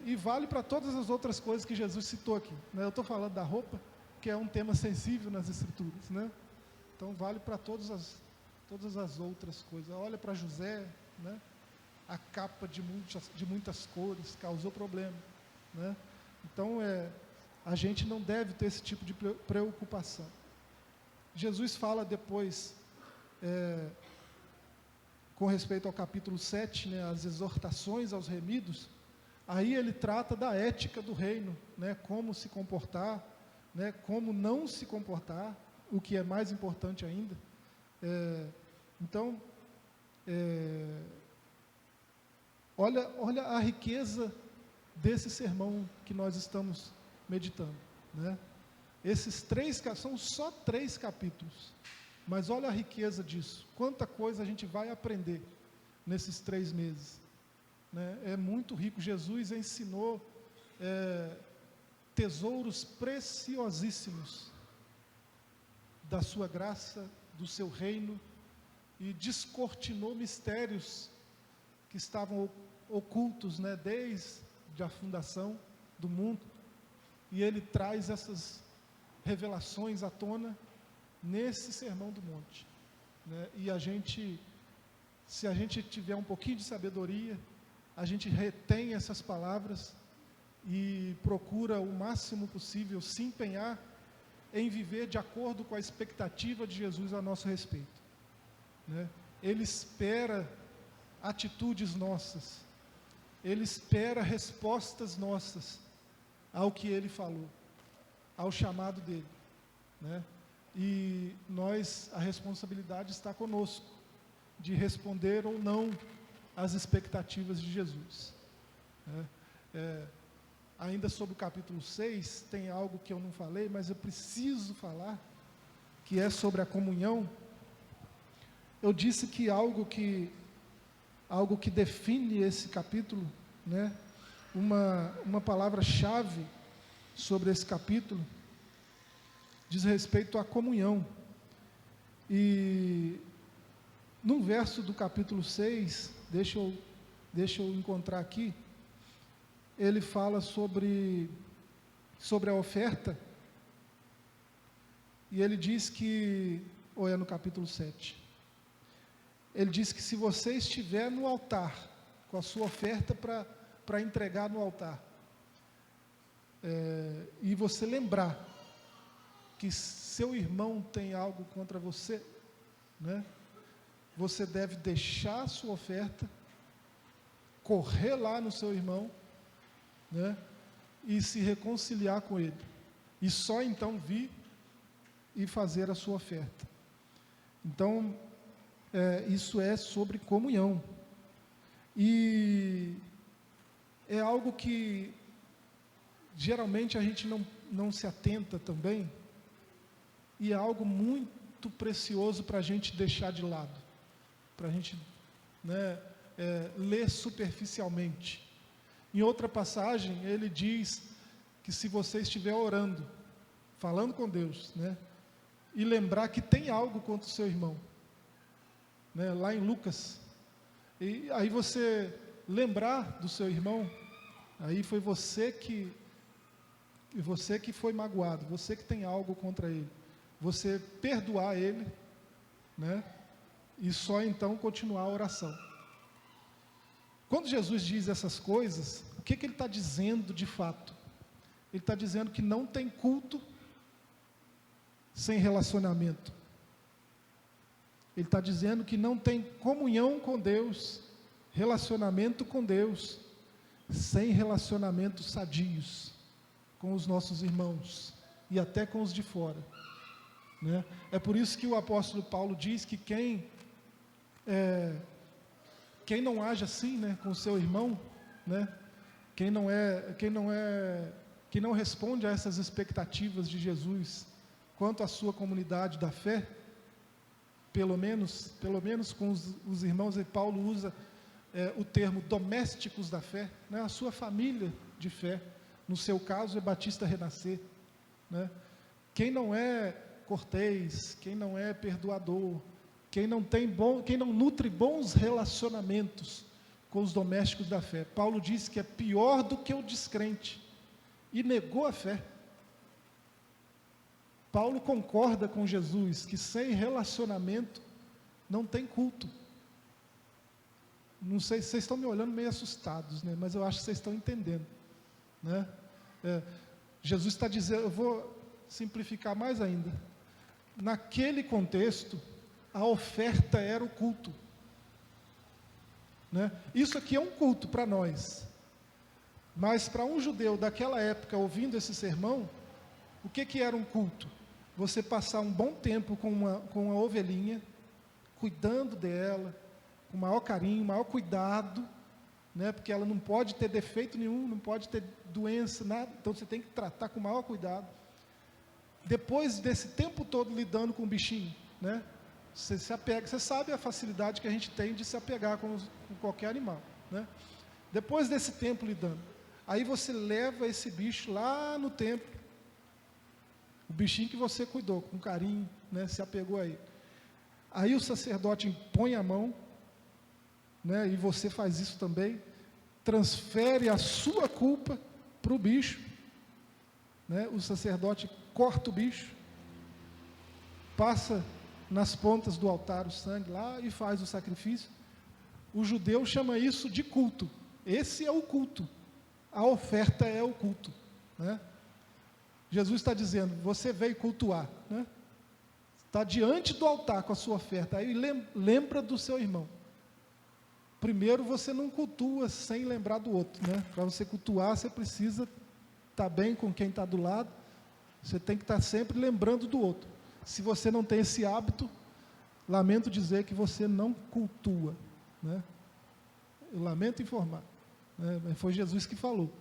E vale para todas as outras coisas que Jesus citou aqui, né? Eu estou falando da roupa, que é um tema sensível nas Escrituras, né? Então vale para todas as outras coisas. Olha para José, né? A capa de muitas cores causou problema, né? Então a gente não deve ter esse tipo de preocupação. Jesus fala depois, com respeito ao capítulo 7, né, as exortações aos remidos, aí ele trata da ética do reino, né, como se comportar, né, como não se comportar, o que é mais importante ainda. Então, olha a riqueza desse sermão que nós estamos meditando, né? São só 3 capítulos, mas olha a riqueza disso, quanta coisa a gente vai aprender nesses 3 meses, né? É muito rico. Jesus ensinou tesouros preciosíssimos da sua graça, do seu reino, e descortinou mistérios que estavam ocultos, né, desde a fundação do mundo, e ele traz essas revelações à tona nesse Sermão do Monte, né? E se a gente tiver um pouquinho de sabedoria, a gente retém essas palavras e procura o máximo possível se empenhar em viver de acordo com a expectativa de Jesus a nosso respeito, né? Ele espera atitudes nossas, Ele espera respostas nossas ao que Ele falou, ao chamado dEle, né? E a responsabilidade está conosco, de responder ou não às expectativas de Jesus, né? Ainda sobre o capítulo 6, tem algo que eu não falei, mas eu preciso falar, que é sobre a comunhão. Eu disse que algo que define esse capítulo, né? Uma palavra-chave sobre esse capítulo diz respeito à comunhão. E Num verso do capítulo 6, deixa eu encontrar aqui, ele fala sobre a oferta, e ele diz que, ou é no capítulo 7, ele diz que se você estiver no altar, com a sua oferta para entregar no altar, e você lembrar que seu irmão tem algo contra você, né? Você deve deixar a sua oferta, correr lá no seu irmão, né? E se reconciliar com ele, e só então vir e fazer a sua oferta. Então, isso é sobre comunhão, e é algo que geralmente a gente não se atenta também, e é algo muito precioso para a gente deixar de lado, para a gente, né, ler superficialmente. Em outra passagem, ele diz que se você estiver orando, falando com Deus, né, e lembrar que tem algo contra o seu irmão, né, lá em Lucas, e aí você lembrar do seu irmão, aí foi você que foi magoado, você que tem algo contra ele, você perdoar ele, né, e só então continuar a oração. Quando Jesus diz essas coisas, o que ele está dizendo de fato? Ele está dizendo que não tem culto sem relacionamento. Ele está dizendo que não tem comunhão com Deus, relacionamento com Deus, sem relacionamentos sadios com os nossos irmãos e até com os de fora, né? É por isso que o apóstolo Paulo diz que quem não age assim, né, com o seu irmão, né, quem não responde a essas expectativas de Jesus quanto à sua comunidade da fé, pelo menos com os irmãos, e Paulo usa o termo domésticos da fé, né, a sua família de fé, no seu caso é Batista Renascer, né? Quem não é cortês, quem não é perdoador, quem não nutre bons relacionamentos com os domésticos da fé, Paulo diz que é pior do que o descrente, e negou a fé. Paulo concorda com Jesus que sem relacionamento não tem culto. Não sei se vocês estão me olhando meio assustados, né? Mas eu acho que vocês estão entendendo, né? Jesus está dizendo, eu vou simplificar mais ainda, naquele contexto, a oferta era o culto, né? Isso aqui é um culto para nós, mas para um judeu daquela época, ouvindo esse sermão, o que era um culto? Você passar um bom tempo com uma ovelhinha, cuidando dela, com maior carinho, maior cuidado, né? Porque ela não pode ter defeito nenhum, não pode ter doença, nada, então você tem que tratar com o maior cuidado. Depois desse tempo todo lidando com o bichinho, né, você se apega, você sabe a facilidade que a gente tem de se apegar com qualquer animal, né? Depois desse tempo lidando, aí você leva esse bicho lá no templo, o bichinho que você cuidou com carinho, né, se apegou a ele. Aí o sacerdote impõe a mão, né, e você faz isso também, transfere a sua culpa para o bicho, né? O sacerdote corta o bicho, passa nas pontas do altar o sangue lá e faz o sacrifício. O judeu chama isso de culto. Esse é o culto, a oferta é o culto, né? Jesus está dizendo, você veio cultuar, né? Está diante do altar com a sua oferta, aí lembra do seu irmão. Primeiro, você não cultua sem lembrar do outro, né? Para você cultuar, você precisa estar bem com quem está do lado, você tem que estar sempre lembrando do outro. Se você não tem esse hábito, lamento dizer que você não cultua, né? Eu lamento informar, né? Mas foi Jesus que falou.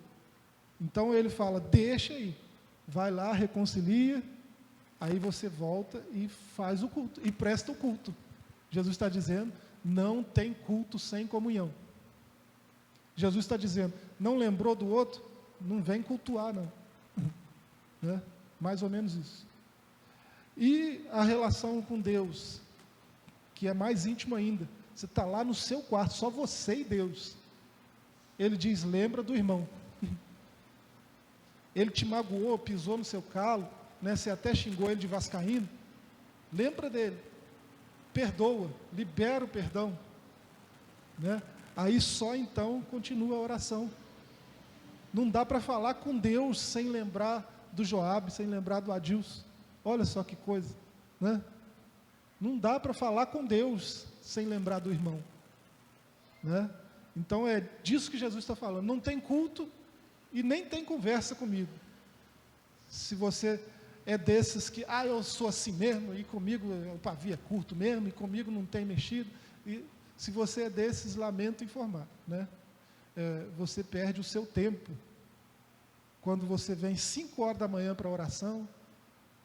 Então ele fala, deixa aí, vai lá, reconcilia, aí você volta e faz o culto, e presta o culto. Jesus está dizendo, não tem culto sem comunhão. Jesus está dizendo, não lembrou do outro? Não vem cultuar, não. Né? Mais ou menos isso. E a relação com Deus, que é mais íntimo ainda. Você está lá no seu quarto, só você e Deus. Ele diz: lembra do irmão. Ele te magoou, pisou no seu calo, né? Você até xingou ele de vascaíno. Lembra dele. Perdoa, libera o perdão, né? Aí só então continua a oração. Não dá para falar com Deus sem lembrar do Joabe, sem lembrar do Adilson. Olha só que coisa, né? Não dá para falar com Deus sem lembrar do irmão, né? Então é disso que Jesus está falando. Não tem culto e nem tem conversa comigo. Se você é desses que, eu sou assim mesmo, e comigo o pavio é curto mesmo, e comigo não tem mexido, e se você é desses, lamento informar, né? Você perde o seu tempo, quando você vem 5 horas da manhã para a oração,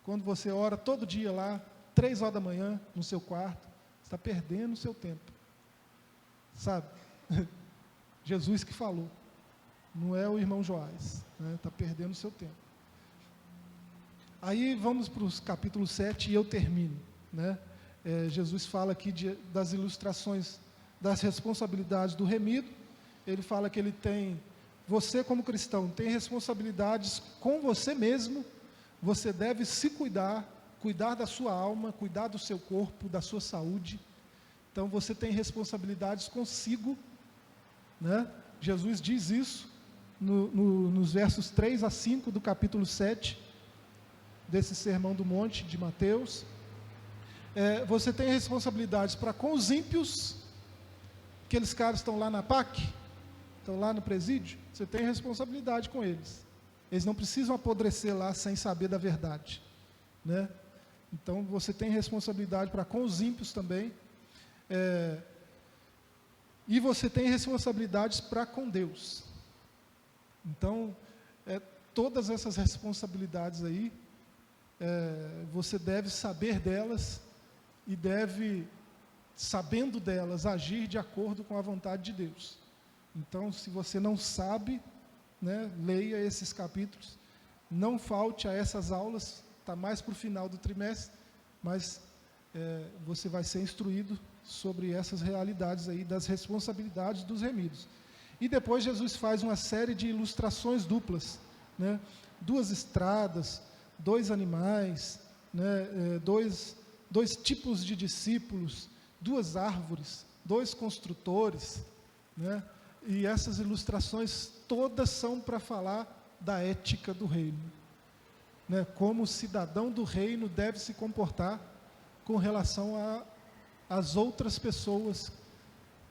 quando você ora todo dia lá, 3 horas da manhã, no seu quarto, você está perdendo o seu tempo, sabe? Jesus que falou, não é o irmão Joás, né? Está perdendo o seu tempo. Aí vamos para os capítulo 7 e eu termino, né? Jesus fala aqui das ilustrações, das responsabilidades do remido. Ele fala que ele tem, você como cristão, tem responsabilidades com você mesmo. Você deve se cuidar, cuidar da sua alma, cuidar do seu corpo, da sua saúde. Então você tem responsabilidades consigo, né? Jesus diz isso nos versos 3 a 5 do capítulo 7, desse Sermão do Monte de Mateus. Você tem responsabilidades para com os ímpios, aqueles caras estão lá na PAC, estão lá no presídio, você tem responsabilidade com eles. Eles não precisam apodrecer lá sem saber da verdade, né? Então você tem responsabilidade para com os ímpios também, e você tem responsabilidades para com Deus. Então, todas essas responsabilidades aí, você deve saber delas e deve, sabendo delas, agir de acordo com a vontade de Deus. Então, se você não sabe, né, leia esses capítulos, não falte a essas aulas, está mais para o final do trimestre, mas você vai ser instruído sobre essas realidades aí, das responsabilidades dos remidos. E depois Jesus faz uma série de ilustrações duplas, né? 2 estradas, 2 animais, né? Dois tipos de discípulos, 2 árvores, 2 construtores, né? E essas ilustrações todas são para falar da ética do reino, né? Como o cidadão do reino deve se comportar com relação às outras pessoas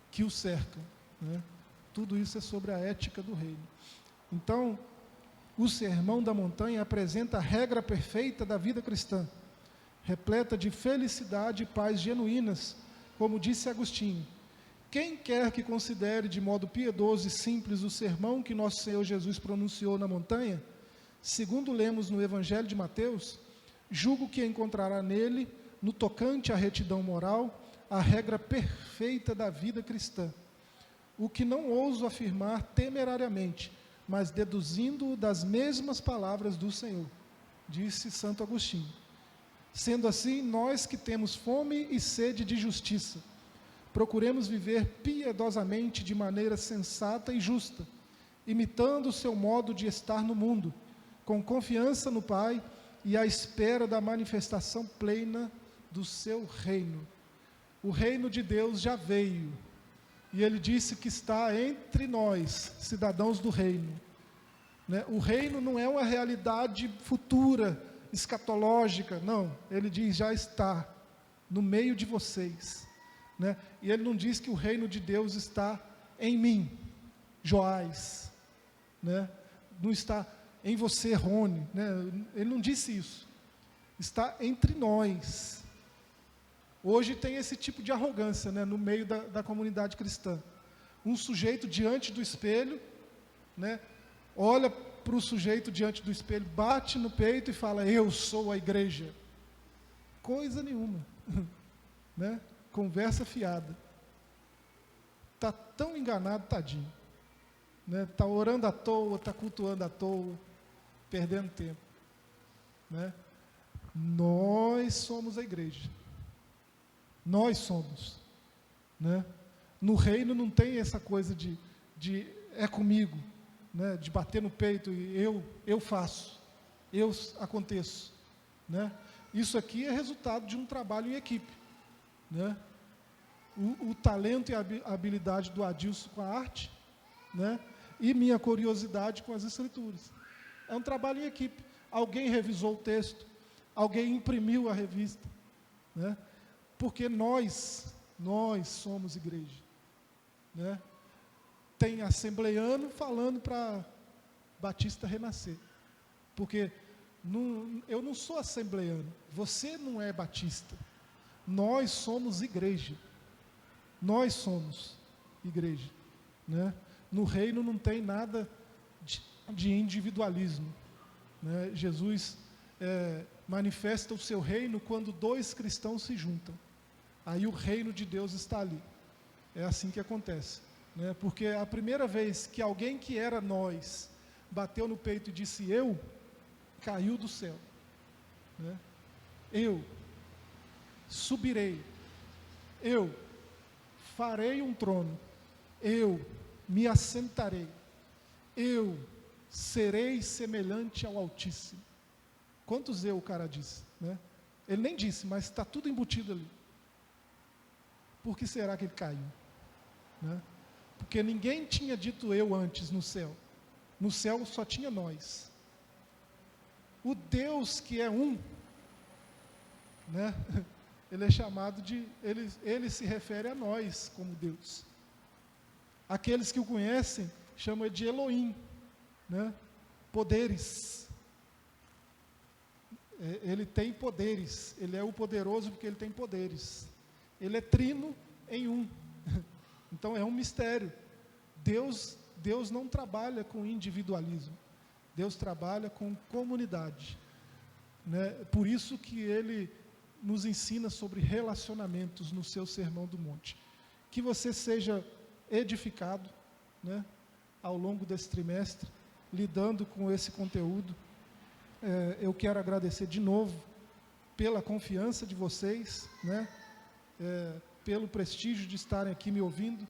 que o cercam, né? Tudo isso é sobre a ética do reino. Então, o Sermão da Montanha apresenta a regra perfeita da vida cristã, repleta de felicidade e paz genuínas, como disse Agostinho. Quem quer que considere de modo piedoso e simples o sermão que nosso Senhor Jesus pronunciou na montanha, segundo lemos no Evangelho de Mateus, julgo que encontrará nele, no tocante à retidão moral, a regra perfeita da vida cristã. O que não ouso afirmar temerariamente, mas deduzindo das mesmas palavras do Senhor, disse Santo Agostinho. Sendo assim, nós que temos fome e sede de justiça, procuremos viver piedosamente de maneira sensata e justa, imitando o seu modo de estar no mundo, com confiança no Pai e à espera da manifestação plena do seu reino. O reino de Deus já veio, e ele disse que está entre nós, cidadãos do reino, né? O reino não é uma realidade futura, escatológica, não. Ele diz, já está no meio de vocês, né? E ele não diz que o reino de Deus está em mim, Joás, né? Não está em você, Rony, né? Ele não disse isso. Está entre nós. Hoje tem esse tipo de arrogância, né, no meio da comunidade cristã. Um sujeito diante do espelho, né, olha para o sujeito diante do espelho, bate no peito e fala, eu sou a igreja. Coisa nenhuma, né? Conversa fiada. Está tão enganado, tadinho, né? Está orando à toa, está cultuando à toa, perdendo tempo, né? Nós somos a igreja. Nós somos, né? No reino não tem essa coisa de é comigo, né? De bater no peito e eu faço, eu aconteço, né? Isso aqui é resultado de um trabalho em equipe, né? O talento e a habilidade do Adilson com a arte, né? E minha curiosidade com as escrituras. É um trabalho em equipe. Alguém revisou o texto, alguém imprimiu a revista, né? Porque nós somos igreja, né? Tem assembleiano falando para Batista renascer, porque eu não sou assembleiano, você não é batista, nós somos igreja, nós somos igreja, né? No reino não tem nada de individualismo, né? Jesus manifesta o seu reino quando dois cristãos se juntam, aí o reino de Deus está ali. É assim que acontece, né? Porque a primeira vez que alguém que era nós bateu no peito e disse eu, caiu do céu, né? Eu subirei, eu farei um trono, eu me assentarei, eu serei semelhante ao Altíssimo. Quantos eu o cara disse, né? Ele nem disse, mas está tudo embutido ali. Por que será que ele caiu, né? Porque ninguém tinha dito eu antes no céu. No céu só tinha nós. O Deus que é um, né? Ele é chamado de, ele se refere a nós como Deus. Aqueles que o conhecem chamam de Elohim, né? Poderes. Ele tem poderes, ele é o poderoso porque ele tem poderes. Ele é trino em um. Então é um mistério. Deus não trabalha com individualismo. Deus trabalha com comunidade, né? Por isso que ele nos ensina sobre relacionamentos no seu Sermão do Monte. Que você seja edificado, né, ao longo desse trimestre, lidando com esse conteúdo. Eu quero agradecer de novo pela confiança de vocês, né, pelo prestígio de estarem aqui me ouvindo.